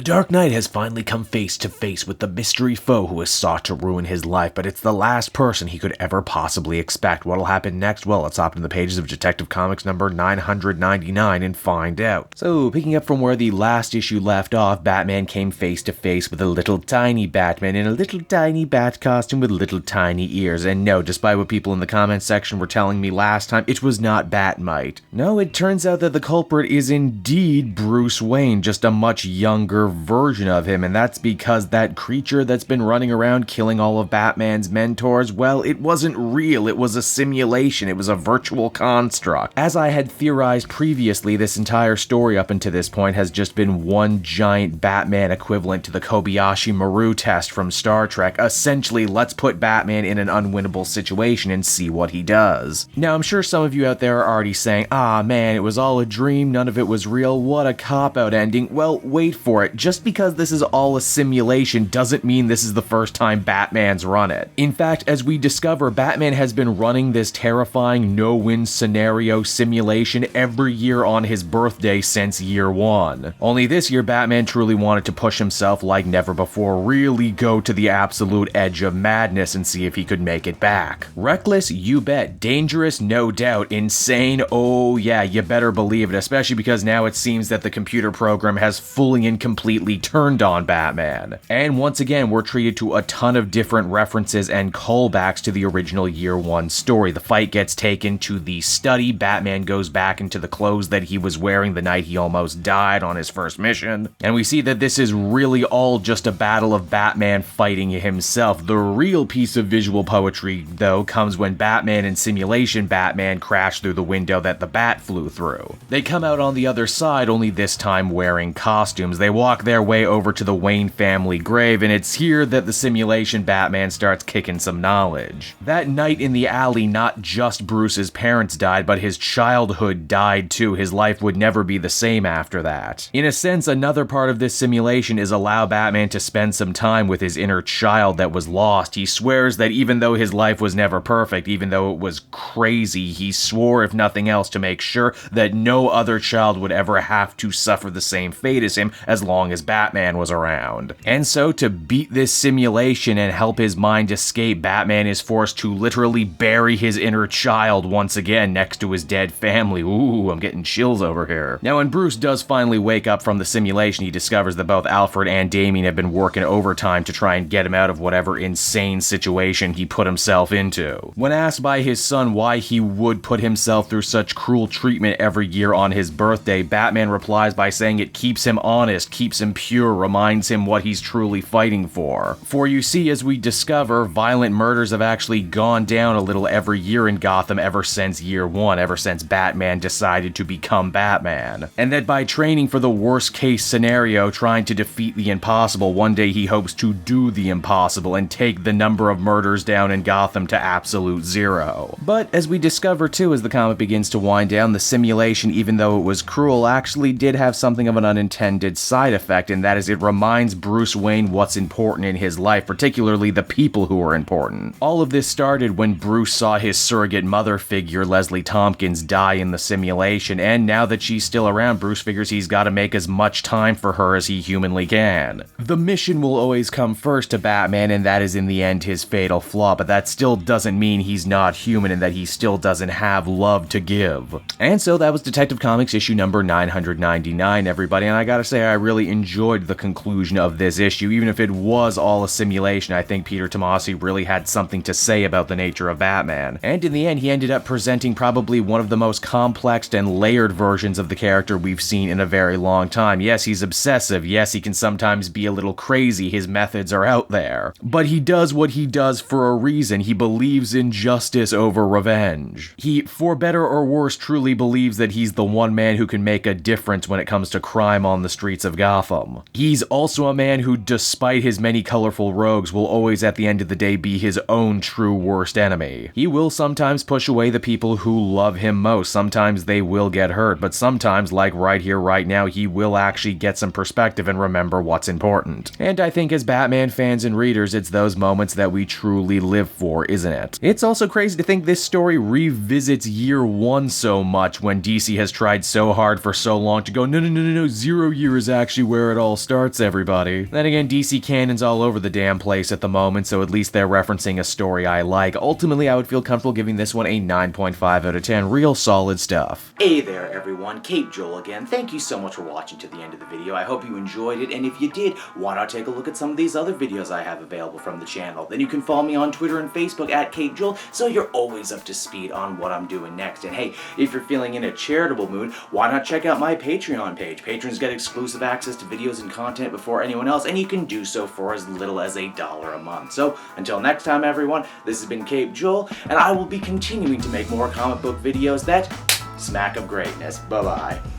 The Dark Knight has finally come face to face with the mystery foe who has sought to ruin his life, but it's the last person he could ever possibly expect. What'll happen next? Well, let's hop into the pages of Detective Comics number 999 and find out. So, picking up from where the last issue left off, Batman came face to face with a little tiny Batman in a little tiny bat costume with little tiny ears. And no, despite what people in the comments section were telling me last time, it was not Batmite. No, it turns out that the culprit is indeed Bruce Wayne, just a much younger version of him, and that's because that creature that's been running around killing all of Batman's mentors, well, it wasn't real, it was a simulation, it was a virtual construct. As I had theorized previously, this entire story up until this point has just been one giant Batman equivalent to the Kobayashi Maru test from Star Trek. Essentially, let's put Batman in an unwinnable situation and see what he does. Now, I'm sure some of you out there are already saying, ah man, it was all a dream, none of it was real, what a cop-out ending. Well, wait for it. Just because this is all a simulation doesn't mean this is the first time Batman's run it. In fact, as we discover, Batman has been running this terrifying no-win scenario simulation every year on his birthday since year one. Only this year, Batman truly wanted to push himself like never before, really go to the absolute edge of madness and see if he could make it back. Reckless? You bet. Dangerous? No doubt. Insane? Oh yeah, you better believe it, especially because now it seems that the computer program has fully and completely turned on Batman. And once again, we're treated to a ton of different references and callbacks to the original year one story. The fight gets taken to the study, Batman goes back into the clothes that he was wearing the night he almost died on his first mission, and we see that this is really all just a battle of Batman fighting himself. The real piece of visual poetry, though, comes when Batman and Simulation Batman crash through the window that the Bat flew through. They come out on the other side, only this time wearing costumes. They walk their way over to the Wayne family grave, and it's here that the Simulation Batman starts kicking some knowledge. That night in the alley, not just Bruce's parents died, but his childhood died too. His life would never be the same after that. In a sense, another part of this simulation is allow Batman to spend some time with his inner child that was lost. He swears that even though his life was never perfect, even though it was crazy, he swore, if nothing else, to make sure that no other child would ever have to suffer the same fate as him as long as Batman was around. And so, to beat this simulation and help his mind escape, Batman is forced to literally bury his inner child once again next to his dead family. Ooh, I'm getting chills over here. Now, when Bruce does finally wake up from the simulation, he discovers that both Alfred and Damien have been working overtime to try and get him out of whatever insane situation he put himself into. When asked by his son why he would put himself through such cruel treatment every year on his birthday, Batman replies by saying it keeps him honest, keeps him pure, reminds him what he's truly fighting for. For you see, as we discover, violent murders have actually gone down a little every year in Gotham ever since year one, ever since Batman decided to become Batman. And that by training for the worst case scenario, trying to defeat the impossible, one day he hopes to do the impossible and take the number of murders down in Gotham to absolute zero. But as we discover too, as the comic begins to wind down, the simulation, even though it was cruel, actually did have something of an unintended side effect, and that is it reminds Bruce Wayne what's important in his life, particularly the people who are important. All of this started when Bruce saw his surrogate mother figure, Leslie Tompkins, die in the simulation, and now that she's still around, Bruce figures he's got to make as much time for her as he humanly can. The mission will always come first to Batman, and that is in the end his fatal flaw, but that still doesn't mean he's not human and that he still doesn't have love to give. And so that was Detective Comics issue number 999, everybody, and I gotta say, I really enjoyed the conclusion of this issue. Even if it was all a simulation, I think Peter Tomosai really had something to say about the nature of Batman. And in the end, he ended up presenting probably one of the most complex and layered versions of the character we've seen in a very long time. Yes, he's obsessive. Yes, he can sometimes be a little crazy. His methods are out there. But he does what he does for a reason. He believes in justice over revenge. He, for better or worse, truly believes that he's the one man who can make a difference when it comes to crime on the streets of Gotham. He's also a man who, despite his many colorful rogues, will always at the end of the day be his own true worst enemy. He will sometimes push away the people who love him most. Sometimes they will get hurt, but sometimes, like right here, right now, he will actually get some perspective and remember what's important. And I think as Batman fans and readers, it's those moments that we truly live for, isn't it? It's also crazy to think this story revisits year one so much when DC has tried so hard for so long to go, no, 0 year is actually actually where it all starts, everybody. Then again, DC canon's all over the damn place at the moment, so at least they're referencing a story I like. Ultimately, I would feel comfortable giving this one a 9.5 out of 10. Real solid stuff. Hey there everyone, Cape Joel again. Thank you so much for watching to the end of the video. I hope you enjoyed it, and if you did, why not take a look at some of these other videos I have available from the channel. Then you can follow me on Twitter and Facebook at Cape Joel, so you're always up to speed on what I'm doing next. And hey, if you're feeling in a charitable mood, why not check out my Patreon page. Patrons get exclusive access to videos and content before anyone else, and you can do so for as little as $1 a month. So, until next time everyone, this has been Cape Joel, and I will be continuing to make more comic book videos that smack of greatness. Bye-bye.